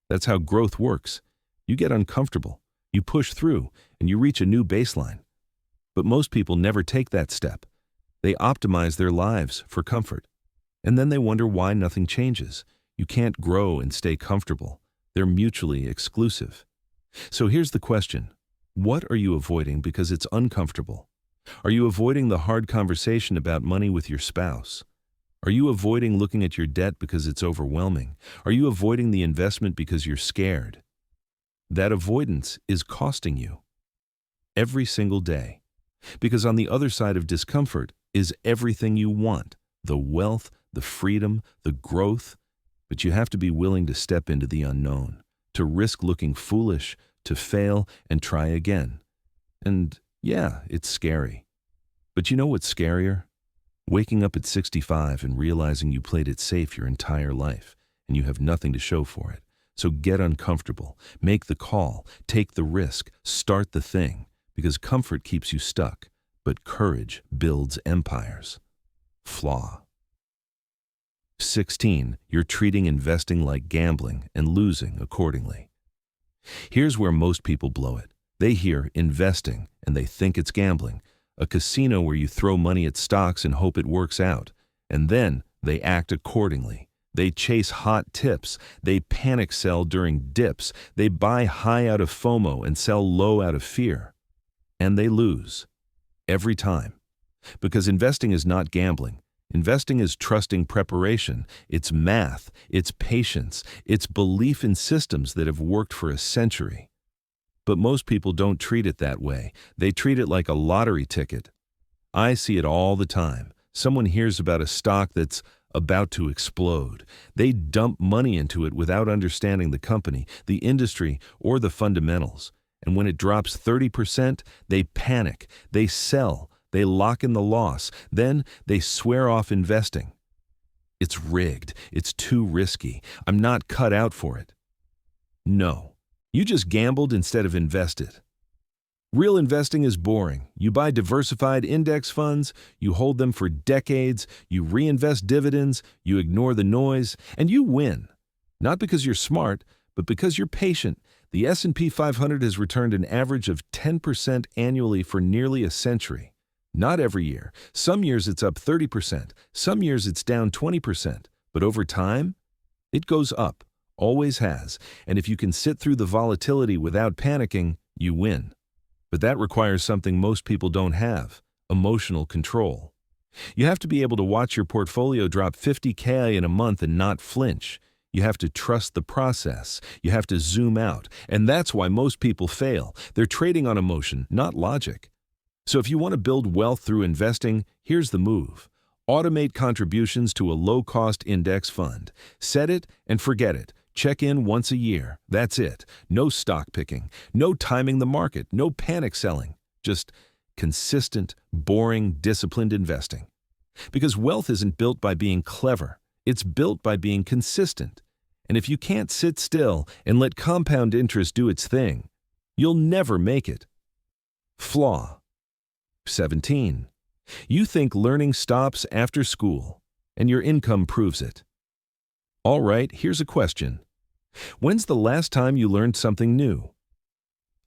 That's how growth works. You get uncomfortable, you push through, and you reach a new baseline. But most people never take that step. They optimize their lives for comfort. And then they wonder why nothing changes. You can't grow and stay comfortable. They're mutually exclusive. So here's the question. What are you avoiding because it's uncomfortable? Are you avoiding the hard conversation about money with your spouse? Are you avoiding looking at your debt because it's overwhelming? Are you avoiding the investment because you're scared? That avoidance is costing you every single day. Because on the other side of discomfort is everything you want, the wealth, the freedom, the growth. But you have to be willing to step into the unknown, to risk looking foolish, to fail and try again. And yeah, it's scary. But you know what's scarier? Waking up at 65 and realizing you played it safe your entire life and you have nothing to show for it. So get uncomfortable, make the call, take the risk, start the thing, because comfort keeps you stuck, but courage builds empires. Flaw. 16. You're treating investing like gambling and losing accordingly. Here's where most people blow it. They hear investing and they think it's gambling, a casino where you throw money at stocks and hope it works out. And then they act accordingly. They chase hot tips. They panic sell during dips. They buy high out of FOMO and sell low out of fear. And they lose. Every time. Because investing is not gambling. Investing is trusting preparation. It's math. It's patience. It's belief in systems that have worked for a century. But most people don't treat it that way. They treat it like a lottery ticket. I see it all the time. Someone hears about a stock that's about to explode. They dump money into it without understanding the company, the industry, or the fundamentals. And when it drops 30%, they panic. They sell. They lock in the loss. Then they swear off investing. It's rigged. It's too risky. I'm not cut out for it. No. You just gambled instead of invested. Real investing is boring. You buy diversified index funds, you hold them for decades, you reinvest dividends, you ignore the noise, and you win. Not because you're smart, but because you're patient. The S&P 500 has returned an average of 10% annually for nearly a century. Not every year. Some years it's up 30%, some years it's down 20%, but over time, it goes up, always has, and if you can sit through the volatility without panicking, you win. But that requires something most people don't have, emotional control. You have to be able to watch your portfolio drop 50K in a month and not flinch. You have to trust the process. You have to zoom out, and that's why most people fail. They're trading on emotion, not logic. So if you want to build wealth through investing, here's the move. Automate contributions to a low-cost index fund. Set it and forget it. Check in once a year. That's it. No stock picking. No timing the market. No panic selling. Just consistent, boring, disciplined investing. Because wealth isn't built by being clever. It's built by being consistent. And if you can't sit still and let compound interest do its thing, you'll never make it. Flaw. 17. You think learning stops after school, and your income proves it. All right, here's a question. When's the last time you learned something new?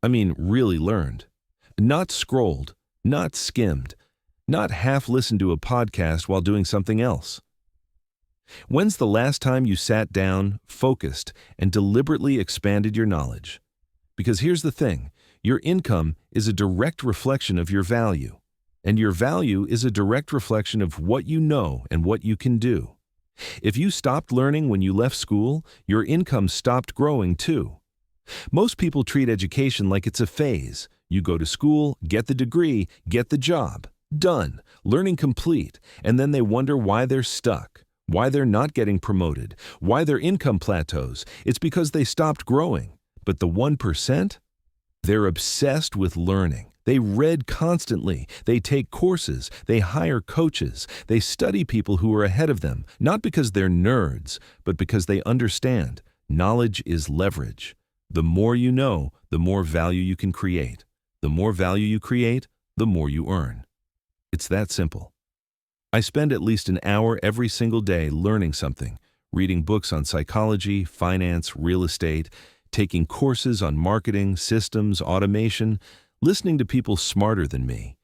I mean, really learned. Not scrolled, not skimmed, not half listened to a podcast while doing something else. When's the last time you sat down, focused, and deliberately expanded your knowledge? Because here's the thing. Your income is a direct reflection of your value, and your value is a direct reflection of what you know and what you can do. If you stopped learning when you left school, your income stopped growing too. Most people treat education like it's a phase. You go to school, get the degree, get the job. Done. Learning complete. And then they wonder why they're stuck, why they're not getting promoted, why their income plateaus. It's because they stopped growing. But the 1%? They're obsessed with learning. They read constantly. They take courses. They hire coaches. They study people who are ahead of them, not because they're nerds, but because they understand. Knowledge is leverage. The more you know, the more value you can create. The more value you create, the more you earn. It's that simple. I spend at least an hour every single day learning something, reading books on psychology, finance, real estate, taking courses on marketing, systems, automation, listening to people smarter than me.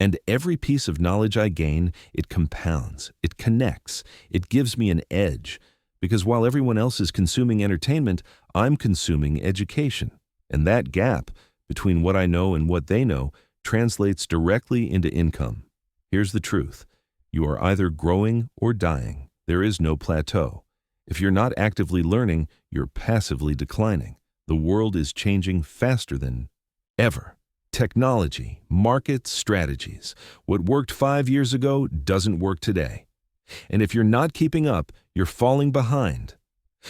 And every piece of knowledge I gain, it compounds, it connects, it gives me an edge. Because while everyone else is consuming entertainment, I'm consuming education. And that gap between what I know and what they know translates directly into income. Here's the truth. You are either growing or dying. There is no plateau. If you're not actively learning, you're passively declining. The world is changing faster than ever. Technology, markets, strategies. What worked 5 years ago doesn't work today. And if you're not keeping up, you're falling behind.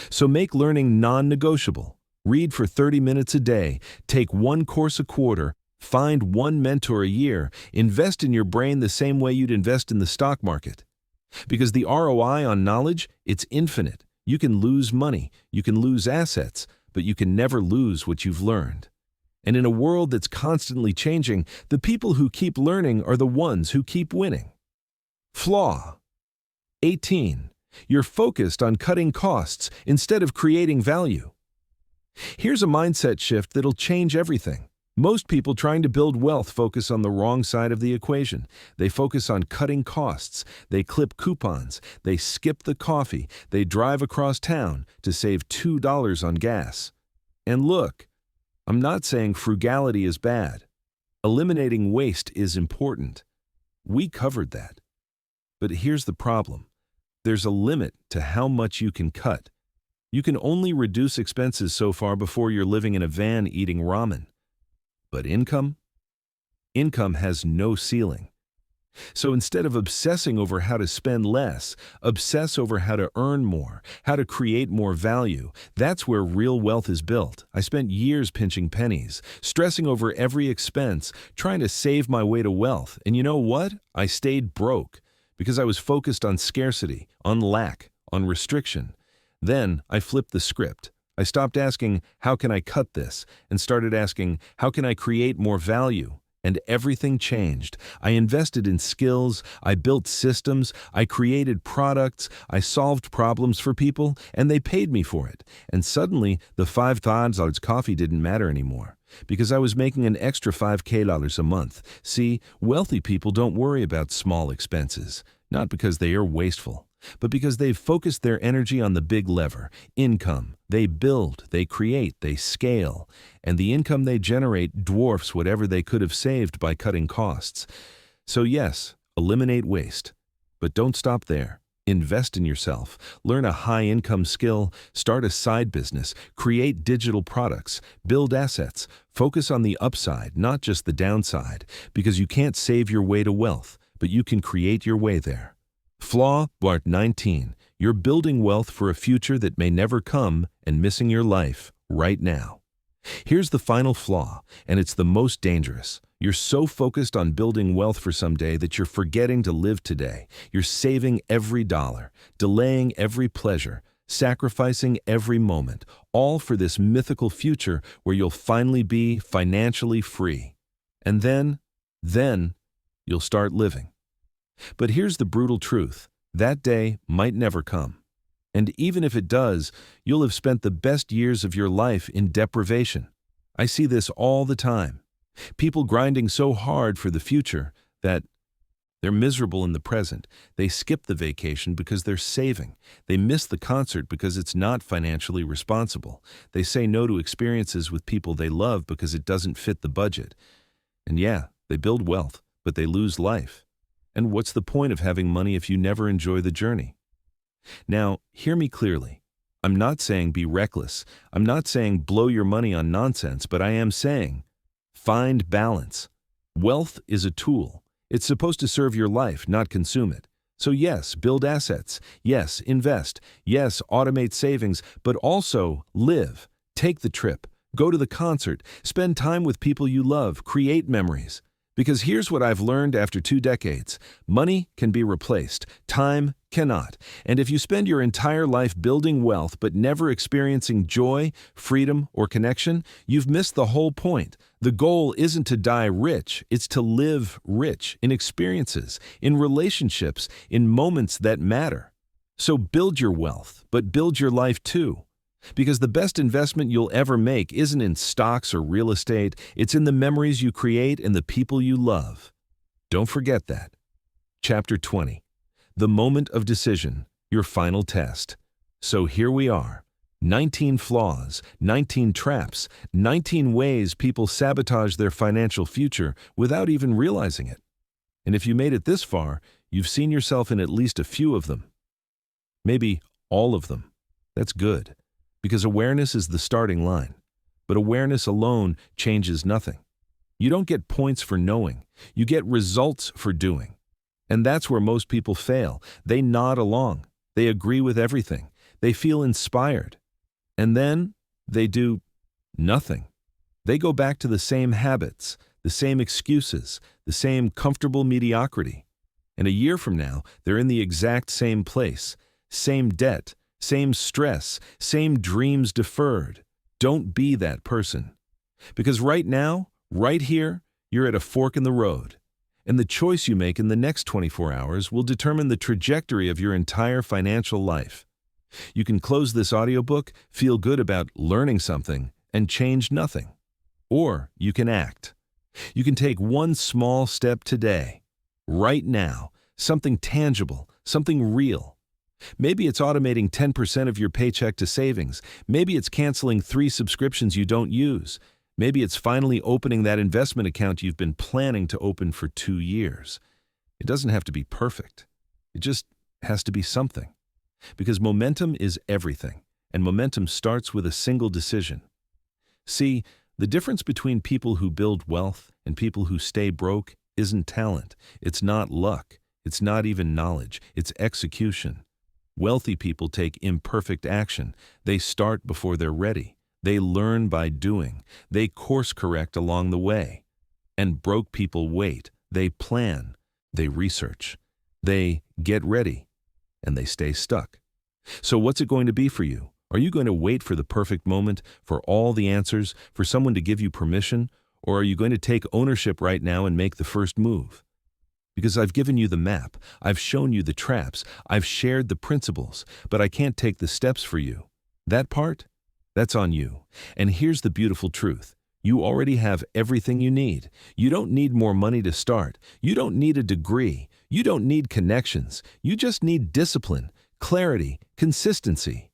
So make learning non-negotiable. Read for 30 minutes a day, take one course a quarter, find one mentor a year, invest in your brain the same way you'd invest in the stock market. Because the ROI on knowledge, it's infinite. You can lose money, you can lose assets, but you can never lose what you've learned. And in a world that's constantly changing, the people who keep learning are the ones who keep winning. Flaw 18. You're focused on cutting costs instead of creating value. Here's a mindset shift that'll change everything. Most people trying to build wealth focus on the wrong side of the equation. They focus on cutting costs. They clip coupons. They skip the coffee. They drive across town to save $2 on gas. And look, I'm not saying frugality is bad. Eliminating waste is important. We covered that. But here's the problem. There's a limit to how much you can cut. You can only reduce expenses so far before you're living in a van eating ramen. But income? Income has no ceiling. So instead of obsessing over how to spend less, obsess over how to earn more, how to create more value. That's where real wealth is built. I spent years pinching pennies, stressing over every expense, trying to save my way to wealth. And you know what? I stayed broke because I was focused on scarcity, on lack, on restriction. Then I flipped the script. I stopped asking, how can I cut this? And started asking, how can I create more value? And everything changed. I invested in skills, I built systems, I created products, I solved problems for people, and they paid me for it. And suddenly, the $5,000 coffee didn't matter anymore, because I was making an extra $5,000 a month. See, wealthy people don't worry about small expenses, not because they are wasteful, but because they've focused their energy on the big lever, income. They build, they create, they scale, and the income they generate dwarfs whatever they could have saved by cutting costs. So yes, eliminate waste, but don't stop there. Invest in yourself, learn a high-income skill, start a side business, create digital products, build assets, focus on the upside, not just the downside, because you can't save your way to wealth, but you can create your way there. Flaw 19. You're building wealth for a future that may never come and missing your life right now. Here's the final flaw, and it's the most dangerous. You're so focused on building wealth for someday that you're forgetting to live today. You're saving every dollar, delaying every pleasure, sacrificing every moment, all for this mythical future where you'll finally be financially free. And then you'll start living. But here's the brutal truth. That day might never come. And even if it does, you'll have spent the best years of your life in deprivation. I see this all the time. People grinding so hard for the future that they're miserable in the present. They skip the vacation because they're saving. They miss the concert because it's not financially responsible. They say no to experiences with people they love because it doesn't fit the budget. And yeah, they build wealth, but they lose life. And what's the point of having money if you never enjoy the journey? Now, hear me clearly. I'm not saying be reckless. I'm not saying blow your money on nonsense, but I am saying find balance. Wealth is a tool. It's supposed to serve your life, not consume it. So yes, build assets. Yes, invest. Yes, automate savings, but also live. Take the trip. Go to the concert. Spend time with people you love. Create memories. Because here's what I've learned after 2 decades. Money can be replaced. Time cannot. And if you spend your entire life building wealth but never experiencing joy, freedom, or connection, you've missed the whole point. The goal isn't to die rich, it's to live rich in experiences, in relationships, in moments that matter. So build your wealth, but build your life too. Because the best investment you'll ever make isn't in stocks or real estate, it's in the memories you create and the people you love. Don't forget that. Chapter 20. The moment of decision, your final test. So here we are. 19 flaws, 19 traps, 19 ways people sabotage their financial future without even realizing it. And if you made it this far, you've seen yourself in at least a few of them. Maybe all of them. That's good. Because awareness is the starting line. But awareness alone changes nothing. You don't get points for knowing. You get results for doing. And that's where most people fail. They nod along. They agree with everything. They feel inspired. And then they do nothing. They go back to the same habits, the same excuses, the same comfortable mediocrity. And a year from now, they're in the exact same place, same debt, same stress, same dreams deferred. Don't be that person. Because right now, right here, you're at a fork in the road. And the choice you make in the next 24 hours will determine the trajectory of your entire financial life. You can close this audiobook, feel good about learning something, and change nothing. Or you can act. You can take one small step today, right now, something tangible, something real. Maybe it's automating 10% of your paycheck to savings. Maybe it's canceling 3 subscriptions you don't use. Maybe it's finally opening that investment account you've been planning to open for 2 years. It doesn't have to be perfect. It just has to be something. Because momentum is everything, and momentum starts with a single decision. See, the difference between people who build wealth and people who stay broke isn't talent. It's not luck. It's not even knowledge. It's execution. Wealthy people take imperfect action. They start before they're ready. They learn by doing. They course correct along the way. And broke people wait. They plan. They research. They get ready. And they stay stuck. So what's it going to be for you? Are you going to wait for the perfect moment, for all the answers, for someone to give you permission? Or are you going to take ownership right now and make the first move? Because I've given you the map, I've shown you the traps, I've shared the principles, but I can't take the steps for you. That part? That's on you. And here's the beautiful truth. You already have everything you need. You don't need more money to start. You don't need a degree. You don't need connections. You just need discipline, clarity, consistency,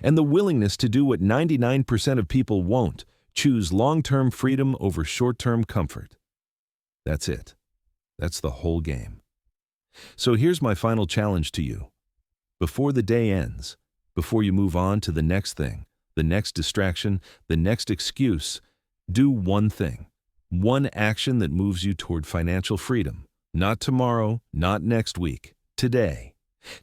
and the willingness to do what 99% of people won't. Choose long-term freedom over short-term comfort. That's it. That's the whole game. So here's my final challenge to you. Before the day ends, before you move on to the next thing, the next distraction, the next excuse, do one thing, one action that moves you toward financial freedom. Not tomorrow, not next week, today.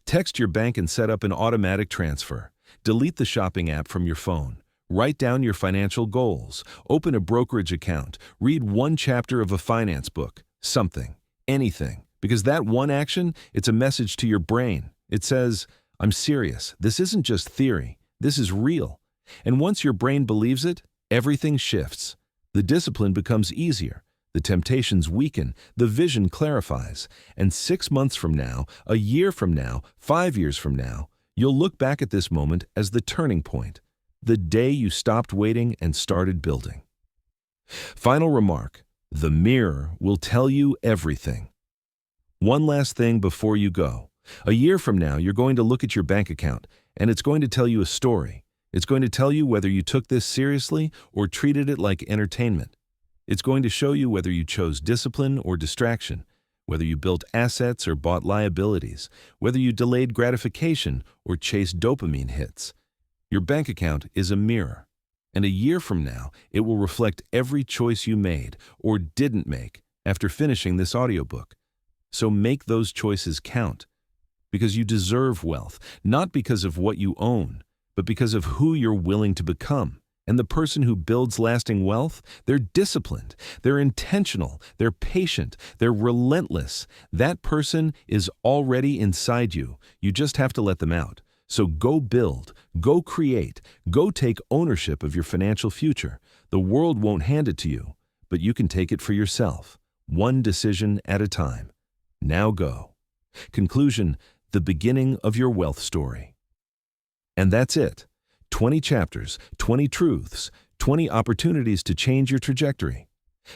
Text your bank and set up an automatic transfer. Delete the shopping app from your phone. Write down your financial goals. Open a brokerage account. Read one chapter of a finance book. Something. Anything. Because that one action, it's a message to your brain. It says, I'm serious. This isn't just theory. This is real. And once your brain believes it, everything shifts. The discipline becomes easier. The temptations weaken. The vision clarifies. And 6 months from now, a year from now, 5 years from now, you'll look back at this moment as the turning point. The day you stopped waiting and started building. Final remark. The mirror will tell you everything. One last thing before you go. A year from now, you're going to look at your bank account, and it's going to tell you a story. It's going to tell you whether you took this seriously or treated it like entertainment. It's going to show you whether you chose discipline or distraction, Whether you built assets or bought liabilities, whether you delayed gratification or chased dopamine hits, your bank account is a mirror. And a year from now, it will reflect every choice you made or didn't make after finishing this audiobook. So make those choices count, because you deserve wealth, not because of what you own, but because of who you're willing to become. And the person who builds lasting wealth, they're disciplined, they're intentional, they're patient, they're relentless. That person is already inside you. You just have to let them out. So go build, go create, go take ownership of your financial future. The world won't hand it to you, but you can take it for yourself, one decision at a time. Now go. Conclusion: the beginning of your wealth story. And that's it. 20 chapters, 20 truths, 20 opportunities to change your trajectory.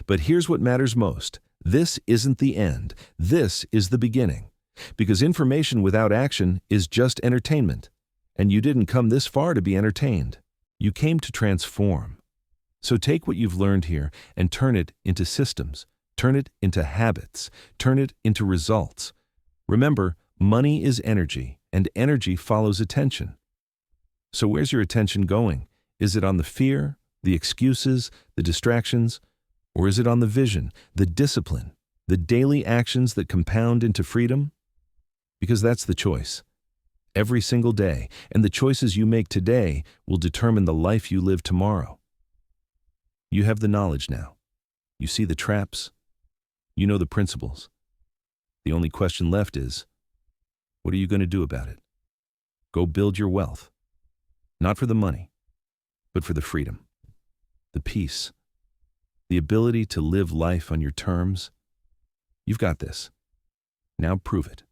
But here's what matters most. This isn't the end. This is the beginning. Because information without action is just entertainment. And you didn't come this far to be entertained. You came to transform. So take what you've learned here and turn it into systems. Turn it into habits. Turn it into results. Remember, money is energy, and energy follows attention. So where's your attention going? Is it on the fear, the excuses, the distractions? Or is it on the vision, the discipline, the daily actions that compound into freedom? Because that's the choice. Every single day, and the choices you make today will determine the life you live tomorrow. You have the knowledge now. You see the traps. You know the principles. The only question left is, what are you going to do about it? Go build your wealth. Not for the money, but for the freedom, the peace, the ability to live life on your terms. You've got this. Now prove it.